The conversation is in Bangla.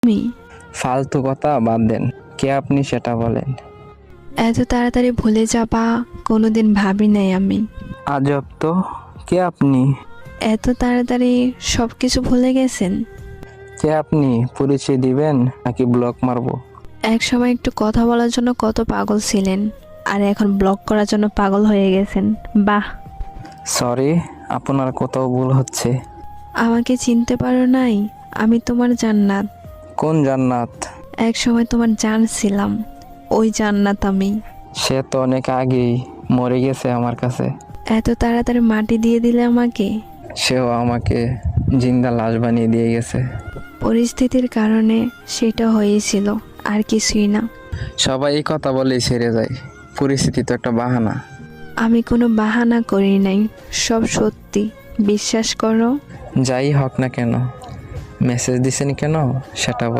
তুমি ফালতু কথা বাদ দেন, কে আপনি সেটা বলেন। এত তাড়াতাড়ি ভুলে যাবা কোনোদিন ভাবি নাই আমি। আজব তো, কে আপনি? এত তাড়াতাড়ি সব কিছু ভুলে গেছেন? কে আপনি, পরিচয় দিবেন নাকি ব্লক মারবো? এক সময় একটু কথা বলার জন্য কত পাগল ছিলেন, আর এখন ব্লক করার জন্য পাগল হয়ে গেছেন। বাহ! সরি, আপনার কোথাও ভুল হচ্ছে। আমাকে চিনতে পারো নাই? আমি তোমার জান্নাত। কোন জান্নাত? এক সময় তোমার জান ছিলাম, ওই জান্নাত আমি। সে তো অনেক আগেই মরে গেছে আমার কাছে। এত তাড়াতাড়ি মাটি দিয়ে দিলে আমাকে। সেও আমাকে জিন্দা লাশ বানিয়ে দিয়ে গেছে। পরিস্থিতির কারণে সেটা হয়েছিল, আর কিছুই না। সবাই এই কথা বলেই ছেড়ে যায়, পরিস্থিতি তো একটা বাহানা। আমি কোনো বাহানা করি নাই, সব সত্যি, বিশ্বাস করো। যাই হোক না কেন, মেসেজ দিছেন কেন সেটা বল।